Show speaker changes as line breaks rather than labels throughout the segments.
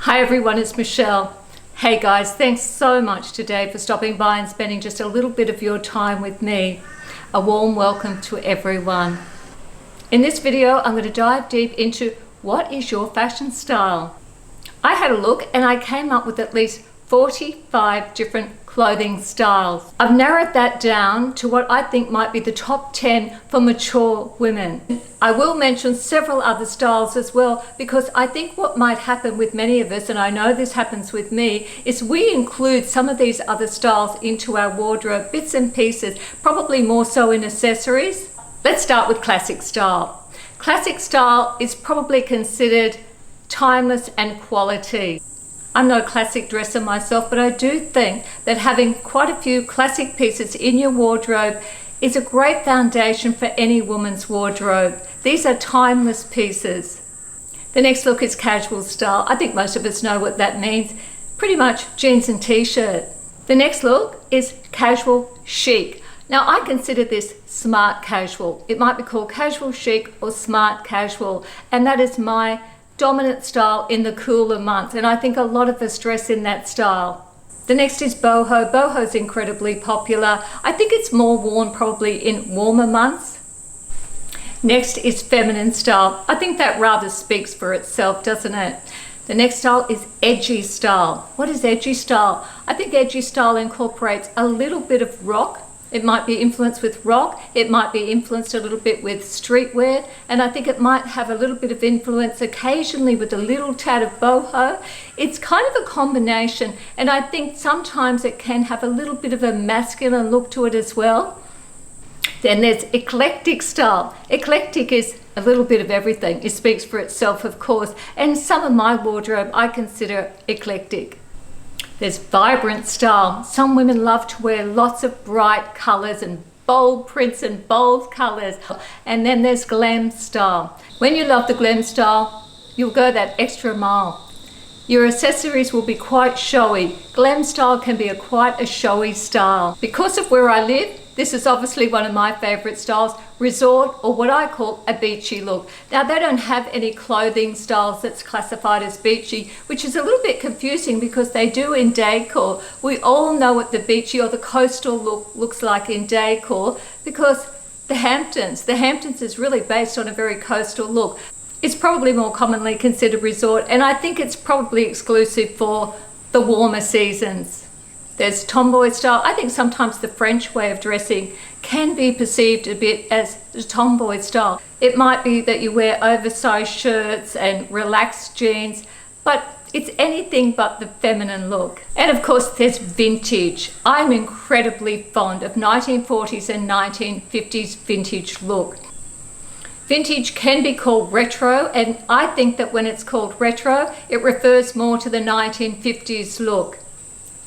Hi everyone, it's Michelle. Hey guys, thanks so much today for stopping by and spending just a little bit of your time with me. A warm welcome to everyone. In this video, I'm going to dive deep into what is your fashion style. I had a look and I came up with at least 45 different clothing styles. I've narrowed that down to what I think might be the top 10 for mature women. I will mention several other styles as well, because I think what might happen with many of us, and I know this happens with me, is we include some of these other styles into our wardrobe, bits and pieces, probably more so in accessories. Let's start with classic style. Classic style is probably considered timeless and quality. I'm not a classic dresser myself, but I do think that having quite a few classic pieces in your wardrobe is a great foundation for any woman's wardrobe. These are timeless pieces. The next look is casual style. I think most of us know what that means. Pretty much jeans and t-shirt. The next look is casual chic. Now I consider this smart casual. It might be called casual chic or smart casual, and that is my dominant style in the cooler months, and I think a lot of us dress in that style. The next is boho. Boho is incredibly popular. I think it's more worn probably in warmer months. Next is feminine style. I think that rather speaks for itself, doesn't it? The next style is edgy style. What is edgy style? I think edgy style incorporates a little bit of rock. It might be influenced with rock, it might be influenced a little bit with streetwear, and I think it might have a little bit of influence occasionally with a little tad of boho. It's kind of a combination, and I think sometimes it can have a little bit of a masculine look to it as well. Then there's eclectic style. Eclectic is a little bit of everything. It speaks for itself, of course, and some of my wardrobe I consider eclectic. There's vibrant style. Some women love to wear lots of bright colors and bold prints and bold colors. And then there's glam style. When you love the glam style, you'll go that extra mile. Your accessories will be quite showy. Glam style can be quite a showy style. Because of where I live, this is obviously one of my favorite styles, resort, or what I call a beachy look. Now they don't have any clothing styles that's classified as beachy, which is a little bit confusing because they do in decor. We all know what the beachy or the coastal look looks like in decor, because the Hamptons is really based on a very coastal look. It's probably more commonly considered resort, and I think it's probably exclusive for the warmer seasons. There's tomboy style. I think sometimes the French way of dressing can be perceived a bit as tomboy style. It might be that you wear oversized shirts and relaxed jeans, but it's anything but the feminine look. And of course there's vintage. I'm incredibly fond of 1940s and 1950s vintage look. Vintage can be called retro, and I think that when it's called retro, it refers more to the 1950s look.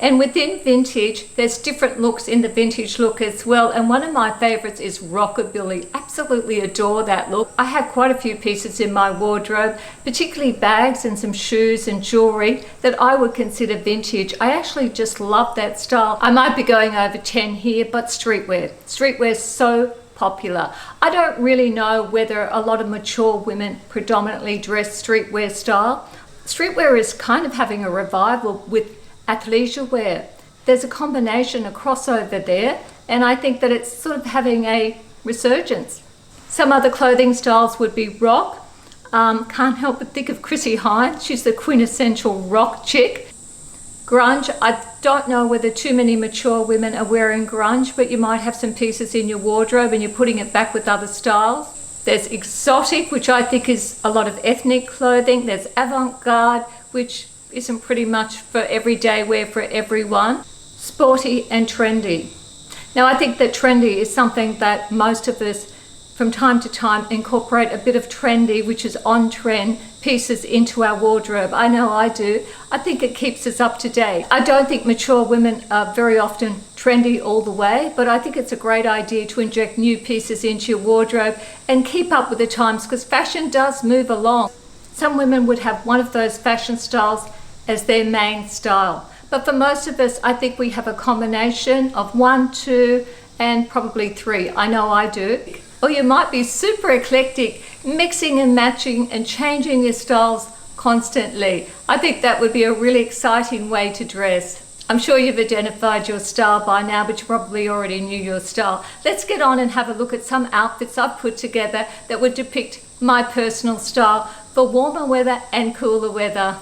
And within vintage, there's different looks in the vintage look as well. And one of my favorites is rockabilly. Absolutely adore that look. I have quite a few pieces in my wardrobe, particularly bags and some shoes and jewelry that I would consider vintage. I actually just love that style. I might be going over 10 here, but streetwear. Streetwear is so popular. I don't really know whether a lot of mature women predominantly dress streetwear style. Streetwear is kind of having a revival with athleisure wear. There's a combination, a crossover there, and I think that it's sort of having a resurgence. Some other clothing styles would be rock. Can't help but think of Chrissy Hynde. She's the quintessential rock chick. Grunge, I don't know whether too many mature women are wearing grunge, but you might have some pieces in your wardrobe and you're putting it back with other styles. There's exotic, which I think is a lot of ethnic clothing. There's avant-garde, which isn't pretty much for everyday wear for everyone. Sporty and trendy. Now I think that trendy is something that most of us from time to time incorporate a bit of trendy, which is on trend pieces into our wardrobe. I know I do. I think it keeps us up to date. I don't think mature women are very often trendy all the way, but I think it's a great idea to inject new pieces into your wardrobe and keep up with the times, because fashion does move along. Some women would have one of those fashion styles as their main style. But for most of us, I think we have a combination of 1, 2, and probably 3. I know I do. Or you might be super eclectic, mixing and matching and changing your styles constantly. I think that would be a really exciting way to dress. I'm sure you've identified your style by now, but you probably already knew your style. Let's get on and have a look at some outfits I've put together that would depict my personal style for warmer weather and cooler weather.